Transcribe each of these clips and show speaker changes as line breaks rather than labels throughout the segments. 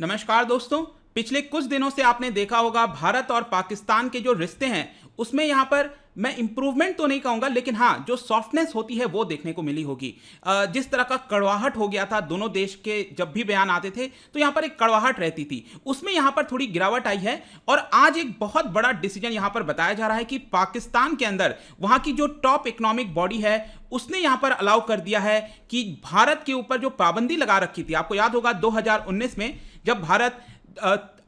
नमस्कार दोस्तों। पिछले कुछ दिनों से आपने देखा होगा भारत और पाकिस्तान के जो रिश्ते हैं उसमें यहाँ पर मैं इंप्रूवमेंट तो नहीं कहूँगा, लेकिन हाँ जो सॉफ्टनेस होती है वो देखने को मिली होगी। जिस तरह का कड़वाहट हो गया था दोनों देश के जब भी बयान आते थे तो यहाँ पर एक कड़वाहट रहती थी, उसमें यहाँ पर थोड़ी गिरावट आई है। और आज एक बहुत बड़ा डिसीजन यहाँ पर बताया जा रहा है कि पाकिस्तान के अंदर वहाँ की जो टॉप इकोनॉमिक बॉडी है उसने यहाँ पर अलाउ कर दिया है कि भारत के ऊपर जो पाबंदी लगा रखी थी, आपको याद होगा 2019 में जब भारत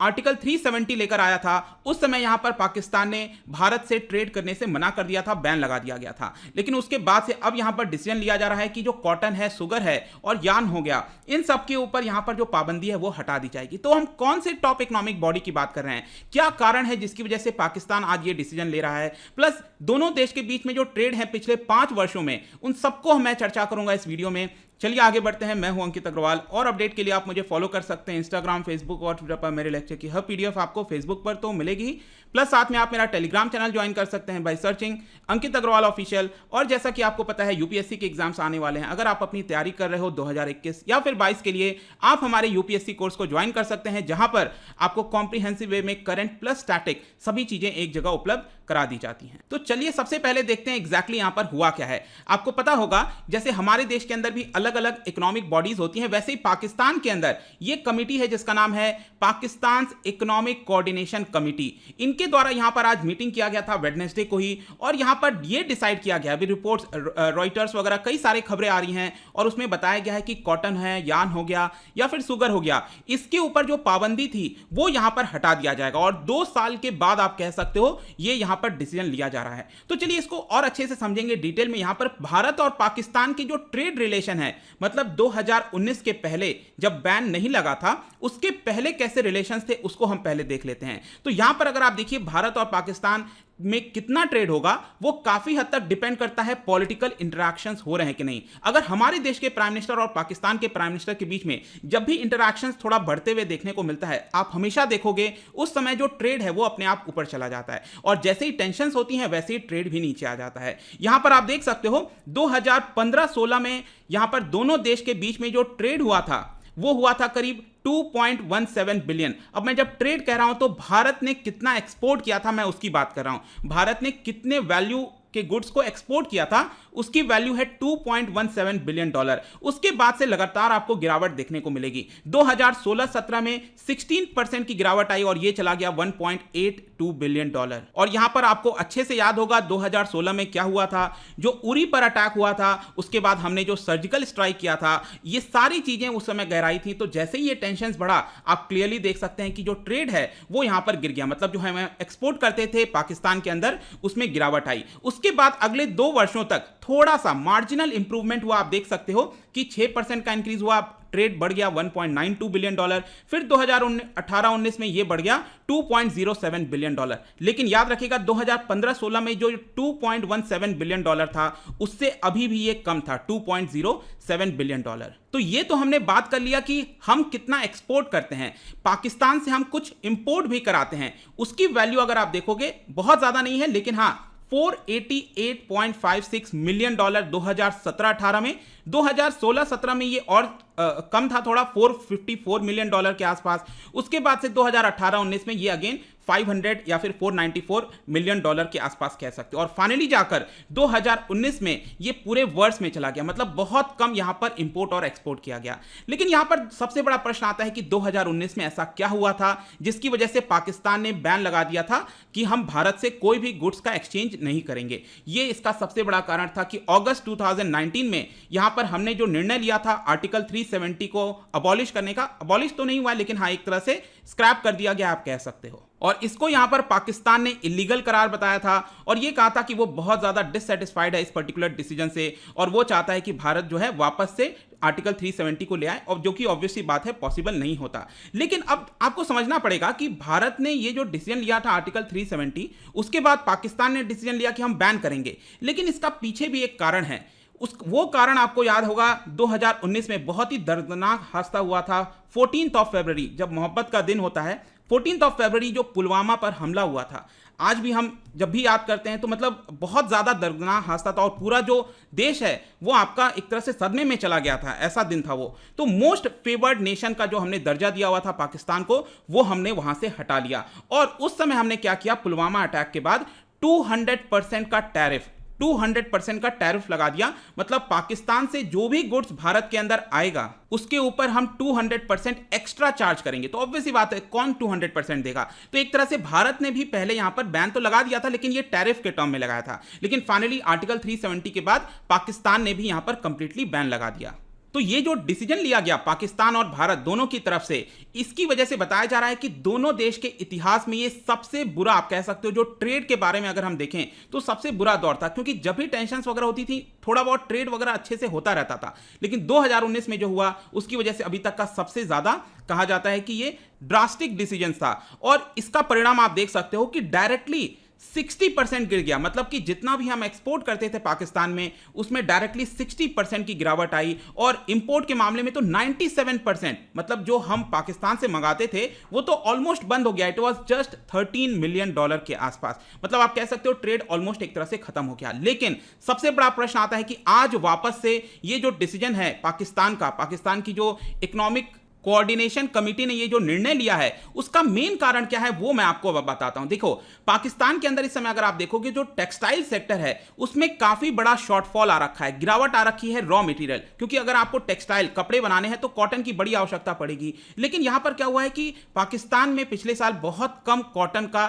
आर्टिकल 370 लेकर आया था, उस समय यहां पर पाकिस्तान ने भारत से ट्रेड करने से मना कर दिया था, बैन लगा दिया गया था। लेकिन उसके बाद से अब यहां पर डिसीजन लिया जा रहा है कि जो कॉटन है, शुगर है और यार्न हो गया, इन सब के ऊपर यहां पर जो पाबंदी है वो हटा दी जाएगी। तो हम कौन से टॉप इकोनॉमिक बॉडी की बात कर रहे हैं, क्या कारण है जिसकी वजह से पाकिस्तान आज ये डिसीजन ले रहा है, प्लस दोनों देश के बीच में जो ट्रेड है पिछले 5 वर्षों में, उन सबको मैं चर्चा करूंगा इस वीडियो में। चलिए आगे बढ़ते हैं। मैं हूं अंकित अग्रवाल और अपडेट के लिए आप मुझे फॉलो कर सकते हैं इंस्टाग्राम, फेसबुक और ट्विटर पर। मेरे लेक्चर की हर पीडीएफ आपको फेसबुक पर तो मिलेगी ही, प्लस साथ में आप मेरा टेलीग्राम चैनल ज्वाइन कर सकते हैं by searching Ankit Agrawal official. और जैसा कि आपको पता है यूपीएससी के एग्जाम्स आने वाले हैं, अगर आप अपनी तैयारी कर रहे हो 2021 या फिर 22 के लिए, आप हमारे यूपीएससी कोर्स को ज्वाइन कर सकते हैं, जहां पर आपको कॉम्प्रिहेंसिव वे में करंट प्लस स्टैटिक सभी चीजें एक जगह उपलब्ध करा दी जाती हैं। तो चलिए सबसे पहले देखते हैं एग्जैक्टली यहां पर हुआ क्या है। आपको पता होगा जैसे हमारे देश के अंदर भी अलग अलग इकोनॉमिक बॉडीज होती हैं, वैसे ही पाकिस्तान के अंदर ये कमिटी है जिसका नाम है पाकिस्तान इकोनॉमिक कोऑर्डिनेशन कमिटी। इनके द्वारा यहां पर आज मीटिंग किया गया था वेडनेसडे को ही, और यहां पर ये डिसाइड किया गया, अभी रिपोर्ट्स रॉयटर्स वगैरह कई सारे खबरें आ रही हैं और उसमें बताया गया है कि कॉटन है, यार्न हो गया या फिर शुगर हो गया, इसके ऊपर जो पाबंदी थी वो यहां पर हटा दिया जाएगा और 2 साल के बाद आप कह सकते हो ये यहां पर डिसीजन लिया जा रहा है। तो चलिए इसको और अच्छे से समझेंगे डिटेल में। यहां पर भारत और पाकिस्तान की जो ट्रेड रिलेशन है, मतलब 2019 के पहले जब बैन नहीं लगा था उसके पहले कैसे रिलेशंस थे उसको हम पहले देख लेते हैं। तो यहां पर अगर आप देखिए भारत और पाकिस्तान में कितना ट्रेड होगा वो काफी हद तक डिपेंड करता है पॉलिटिकल इंटरैक्शंस हो रहे हैं कि नहीं। अगर हमारे देश के प्राइम मिनिस्टर और पाकिस्तान के प्राइम मिनिस्टर के बीच में जब भी इंटरैक्शंस थोड़ा बढ़ते हुए देखने को मिलता है, आप हमेशा देखोगे उस समय जो ट्रेड है वो अपने आप ऊपर चला जाता है, और जैसे ही टेंशंस होती हैं वैसे ही ट्रेड भी नीचे आ जाता है। यहां पर आप देख सकते हो 2015-16 में यहां पर दोनों देश के बीच में जो ट्रेड हुआ था वो हुआ था करीब 2.17 बिलियन। अब मैं जब ट्रेड कह रहा हूं तो भारत ने कितना एक्सपोर्ट किया था मैं उसकी बात कर रहा हूं। भारत ने कितने वैल्यू के गुड्स को एक्सपोर्ट किया था उसकी वैल्यू है 2.17 बिलियन डॉलर। उसके बाद से लगातार आपको गिरावट देखने को मिलेगी। 2016-17 में 16% की गिरावट आई और यह चला गया 1.82 बिलियन डॉलर। और यहां पर आपको अच्छे से याद होगा 2016 में क्या हुआ था, जो उरी पर अटैक हुआ था, उसके बाद हमने जो सर्जिकल स्ट्राइक किया था, ये सारी चीजें उस समय गहराई थी। तो जैसे ही ये टेंशन बढ़ा आप क्लियरली देख सकते हैं कि जो ट्रेड है वो यहां पर गिर गया, मतलब जो हम एक्सपोर्ट करते थे पाकिस्तान के अंदर उसमें गिरावट आई। उसके बाद अगले 2 वर्षों तक थोड़ा सा मार्जिनल इंप्रूवमेंट हुआ, आप देख सकते हो कि 6% का इंक्रीज हुआ, ट्रेड बढ़ गया 1.92 बिलियन डॉलर। फिर 2018-19 में यह बढ़ गया 2.07 बिलियन डॉलर। लेकिन याद रखिएगा 2015-16 में जो 2.17 बिलियन डॉलर था उससे अभी भी यह कम था, 2.07 बिलियन डॉलर। तो ये तो हमने बात कर लिया कि हम कितना एक्सपोर्ट करते हैं, पाकिस्तान से हम कुछ इंपोर्ट भी कराते हैं, उसकी वैल्यू अगर आप देखोगे बहुत ज्यादा नहीं है, लेकिन हाँ 488.56 मिलियन डॉलर 2017-18 में। 2016-17 में ये और कम था थोड़ा, 454 मिलियन डॉलर के आसपास। उसके बाद से 2018-19 में ये अगेन 500 या फिर 494 मिलियन डॉलर के आसपास कह सकते हो, और फाइनली जाकर 2019 में ये पूरे वर्ष में चला गया, मतलब बहुत कम यहां पर इंपोर्ट और एक्सपोर्ट किया गया। लेकिन यहां पर सबसे बड़ा प्रश्न आता है कि 2019 में ऐसा क्या हुआ था जिसकी वजह से पाकिस्तान ने बैन लगा दिया था कि हम भारत से कोई भी गुड्स का एक्सचेंज नहीं करेंगे। ये इसका सबसे बड़ा कारण था कि अगस्त 2019 में यहां पर हमने जो निर्णय लिया था आर्टिकल 370 को अबॉलिश करने का, अबॉलिश तो नहीं हुआ लेकिन हाँ एक तरह से स्क्रैप कर दिया गया आप कह सकते हो, और इसको यहां पर पाकिस्तान ने इलीगल करार बताया था और यह कहा था कि वो बहुत ज्यादा डिससेटिस्फाइड है इस पर्टिकुलर डिसीजन से और वो चाहता है कि भारत जो है वापस से आर्टिकल 370 को ले आए, और जो कि ऑब्वियसली बात है पॉसिबल नहीं होता। लेकिन अब आपको समझना पड़ेगा कि भारत ने ये जो डिसीजन लिया था आर्टिकल 370, उसके बाद पाकिस्तान ने डिसीजन लिया कि हम बैन करेंगे, लेकिन इसका पीछे भी एक कारण है। उस वो कारण आपको याद होगा 2019 में बहुत ही दर्दनाक हादसा हुआ था 14 फरवरी, जब मोहब्बत का दिन होता है 14 फरवरी, जो पुलवामा पर हमला हुआ था। आज भी हम जब भी याद करते हैं तो मतलब बहुत ज़्यादा दर्दनाक हादसा था और पूरा जो देश है वो आपका एक तरह से सदमे में चला गया था, ऐसा दिन था वो। तो मोस्ट फेवर्ड नेशन का जो हमने दर्जा दिया हुआ था पाकिस्तान को, वो हमने वहां से हटा लिया। और उस समय हमने क्या किया, पुलवामा अटैक के बाद 200% का टैरिफ 200% का टैरिफ लगा दिया। मतलब पाकिस्तान से जो भी गुड्स भारत के अंदर आएगा उसके ऊपर हम 200% एक्स्ट्रा चार्ज करेंगे। तो ऑब्वियस ही बात है, कौन 200% देगा। तो एक तरह से भारत ने भी पहले यहां पर बैन तो लगा दिया था, लेकिन ये टैरिफ के टर्म में लगाया था। लेकिन फाइनली आर्टिकल 370 के बाद पाकिस्तान ने भी यहां पर कंप्लीटली बैन लगा दिया। तो ये जो डिसीजन लिया गया पाकिस्तान और भारत दोनों की तरफ से, इसकी वजह से बताया जा रहा है कि दोनों देश के इतिहास में ये सबसे बुरा, आप कह सकते हो, जो ट्रेड के बारे में अगर हम देखें तो सबसे बुरा दौर था। क्योंकि जब भी टेंशन्स वगैरह होती थी थोड़ा बहुत ट्रेड वगैरह अच्छे से होता रहता था, लेकिन 2019 में जो हुआ उसकी वजह से अभी तक का सबसे ज्यादा कहा जाता है कि ये ड्रास्टिक डिसीजन था। और इसका परिणाम आप देख सकते हो कि डायरेक्टली 60% गिर गया। मतलब कि जितना भी हम एक्सपोर्ट करते थे पाकिस्तान में उसमें डायरेक्टली 60% की गिरावट आई। और इंपोर्ट के मामले में तो 97%, मतलब जो हम पाकिस्तान से मंगाते थे वो तो ऑलमोस्ट बंद हो गया। इट वाज जस्ट $13 मिलियन के आसपास। मतलब आप कह सकते हो ट्रेड ऑलमोस्ट एक तरह से खत्म हो गया। लेकिन सबसे बड़ा प्रश्न आता है कि आज वापस से ये जो डिसीजन है पाकिस्तान का, पाकिस्तान की जो इकोनॉमिक कोऑर्डिनेशन कमेटी ने ये जो निर्णय लिया है उसका मेन कारण क्या है वो मैं आपको बताता हूं। देखो, पाकिस्तान के अंदर इस समय अगर आप देखोगे जो टेक्सटाइल सेक्टर है उसमें काफी बड़ा शॉर्टफॉल आ रखा है, गिरावट आ रखी है रॉ मटेरियल। क्योंकि अगर आपको टेक्सटाइल कपड़े बनाने हैं तो कॉटन की बड़ी आवश्यकता पड़ेगी। लेकिन यहां पर क्या हुआ है कि पाकिस्तान में पिछले साल बहुत कम कॉटन का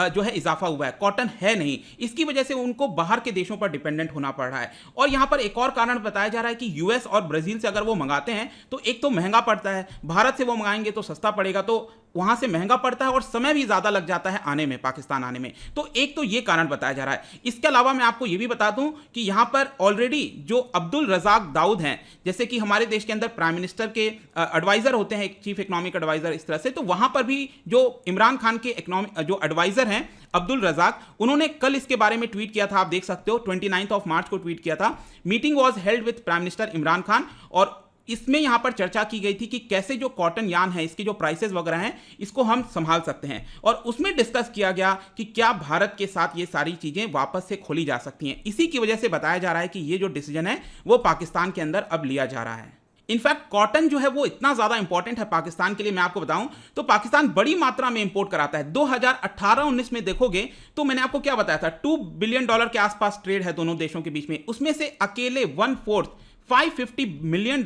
जो है इजाफा हुआ है, कॉटन है नहीं। इसकी वजह से उनको बाहर के देशों पर डिपेंडेंट होना पड़ रहा है। और यहां पर एक और कारण बताया जा रहा है कि यूएस और ब्राजील से अगर वो मंगाते हैं तो एक तो महंगा पड़ता है, भारत से वो मंगाएंगे तो सस्ता पड़ेगा, तो वहां से महंगा पड़ता है और समय भी ज्यादा लग जाता है आने में, पाकिस्तान आने में। तो एक तो ये कारण बताया जा रहा है। इसके अलावा मैं आपको ये भी बता दूं कि यहां पर ऑलरेडी जो अब्दुल रजाक दाऊद हैं, जैसे कि हमारे देश के अंदर प्राइम मिनिस्टर के एडवाइजर होते हैं, चीफ इकोनॉमिक एडवाइजर इस तरह से, तो वहां पर भी जो इमरान खान के इकोनॉमिक जो एडवाइजर हैं अब्दुल रजाक, उन्होंने कल इसके बारे में ट्वीट किया था। आप देख सकते हो 29 मार्च को ट्वीट किया था। Meeting was held with prime minister Imran Khan, और इसमें यहां पर चर्चा की गई थी कि कैसे जो कॉटन यार्न है इसके जो प्राइसेस वगैरह हैं इसको हम संभाल सकते हैं। और उसमें डिस्कस किया गया कि क्या भारत के साथ ये सारी चीजें वापस से खोली जा सकती हैं। इसी की वजह से बताया जा रहा है कि ये जो डिसीजन है वो पाकिस्तान के अंदर अब लिया जा रहा है। इनफैक्ट कॉटन जो है वो इतना ज्यादा इंपॉर्टेंट है पाकिस्तान के लिए, मैं आपको बताऊं तो पाकिस्तान बड़ी मात्रा में इंपोर्ट कराता है। 2018-19 में देखोगे तो मैंने आपको क्या बताया था, $2 बिलियन के आसपास ट्रेड है दोनों देशों के बीच में। उसमें से अकेले 1/4 $550 मिलियन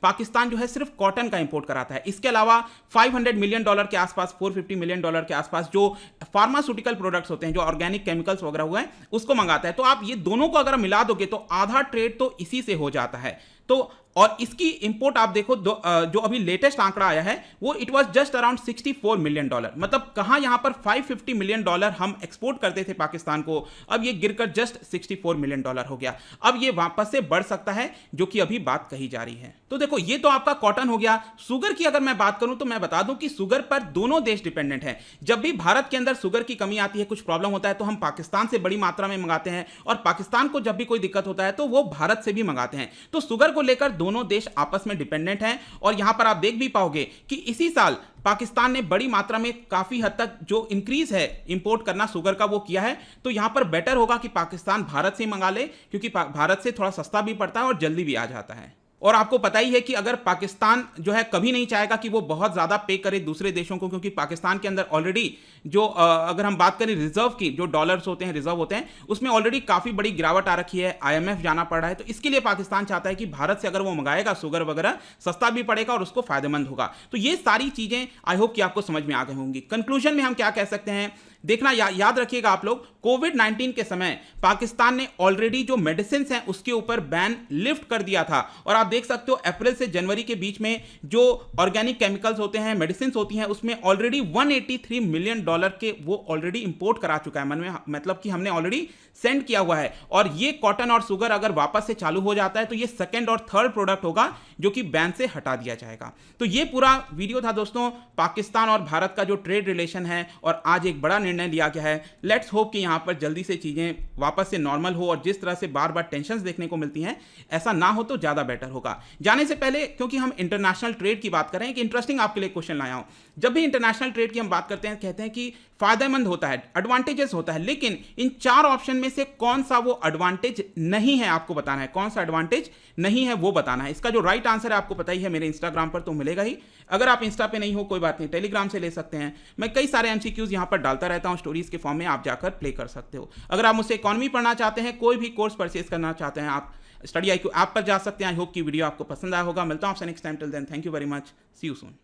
पाकिस्तान जो है सिर्फ कॉटन का इंपोर्ट कराता है। इसके अलावा $500 मिलियन के आसपास, $450 मिलियन के आसपास जो फार्मास्यूटिकल प्रोडक्ट्स होते हैं, जो ऑर्गेनिक केमिकल्स वगैरह हुए हैं, उसको मंगाता है। तो आप ये दोनों को अगर मिला दोगे तो आधा ट्रेड तो इसी से हो जाता है। तो और इसकी इंपोर्ट आप देखो जो अभी लेटेस्ट आंकड़ा आया है वो it was just around $64 million. मतलब कहां यहां पर $550 मिलियन हम एक्सपोर्ट करते थे पाकिस्तान को, अब ये गिरकर जस्ट $64 मिलियन हो गया। अब ये वापस से बढ़ सकता है, जो कि अभी बात कही जा रही है। तो देखो, ये तो आपका कॉटन हो गया। शुगर की अगर मैं बात करूं तो मैं बता दूं कि शुगर पर दोनों देश डिपेंडेंट हैं। जब भी भारत के अंदर शुगर की कमी आती है, कुछ प्रॉब्लम होता है, तो हम पाकिस्तान से बड़ी मात्रा में मंगाते हैं, और पाकिस्तान को जब भी कोई दिक्कत होता है तो वो भारत से भी मंगाते हैं। तो शुगर को लेकर दोनों देश आपस में डिपेंडेंट हैं। और यहां पर आप देख भी पाओगे कि इसी साल पाकिस्तान ने बड़ी मात्रा में काफी हद तक जो इंक्रीज है इंपोर्ट करना शुगर का वो किया है। तो यहां पर बेटर होगा कि पाकिस्तान भारत से मंगा ले, क्योंकि भारत से थोड़ा सस्ता भी पड़ता है और जल्दी भी आ जाता है। और आपको पता ही है कि अगर पाकिस्तान जो है कभी नहीं चाहेगा कि वो बहुत ज़्यादा पे करे दूसरे देशों को, क्योंकि पाकिस्तान के अंदर ऑलरेडी जो अगर हम बात करें रिजर्व की, जो डॉलर्स होते हैं, रिजर्व होते हैं, उसमें ऑलरेडी काफ़ी बड़ी गिरावट आ रखी है, IMF जाना पड़ रहा है। तो इसके लिए पाकिस्तान चाहता है कि भारत से अगर वो मंगाएगा शुगर वगैरह, सस्ता भी पड़ेगा और उसको फायदेमंद होगा। तो ये सारी चीज़ें आई होप कि आपको समझ में आ गई होंगी। कंक्लूजन में हम क्या कह सकते हैं, देखना याद रखिएगा आप लोग, कोविड-19 के समय पाकिस्तान ने ऑलरेडी जो मेडिसिन हैं उसके ऊपर बैन लिफ्ट कर दिया था। और आप देख सकते हो अप्रैल से जनवरी के बीच में जो ऑर्गेनिक केमिकल्स होते हैं, मेडिसिन होती हैं, उसमें ऑलरेडी $183 मिलियन के वो ऑलरेडी इंपोर्ट करा चुका है। मतलब कि हमने ऑलरेडी सेंड किया हुआ है। और ये कॉटन और शुगर अगर वापस से चालू हो जाता है तो ये सेकंड और थर्ड प्रोडक्ट होगा जो कि बैन से हटा दिया जाएगा। तो ये पूरा वीडियो था दोस्तों, पाकिस्तान और भारत का जो ट्रेड रिलेशन है, और आज एक बड़ा निर्णय लिया गया है। लेट्स होप कि यहाँ पर जल्दी से चीज़ें वापस से नॉर्मल हो और जिस तरह से बार बार टेंशन्स देखने को मिलती हैं ऐसा ना हो तो ज़्यादा बेटर होगा। जाने से पहले क्योंकि हम इंटरनेशनल ट्रेड की बात कर रहे हैं, कि इंटरेस्टिंग आपके लिए क्वेश्चन लाया हूँ। जब भी इंटरनेशनल ट्रेड की हम बात करते हैं कहते हैं कि फायदेमंद होता है, एडवांटेजेस होता है, लेकिन इन 4 ऑप्शन में से कौन सा वो एडवांटेज नहीं है आपको बताना है, कौन सा एडवांटेज नहीं है वो बताना है। इसका जो राइट आंसर है आपको पता ही है, मेरे इंस्टाग्राम पर तो मिलेगा ही। अगर आप इंस्टा पे नहीं हो कोई बात नहीं, टेलीग्राम से ले सकते हैं। मैं कई सारे एमसीक्यूज यहाँ पर डालता रहता हूँ स्टोरीज के फॉर्म में, आप जाकर प्ले कर सकते हो। अगर आप मुझसे इकोनॉमी पढ़ना चाहते हैं, कोई भी कोर्स परचेज करना चाहते हैं, आप स्टडी IQ ऐप पर जा सकते हैं। आई होप की वीडियो आपको पसंद आया होगा। मिलता हूँ आपसे next time. Till then thank you very much, see you soon.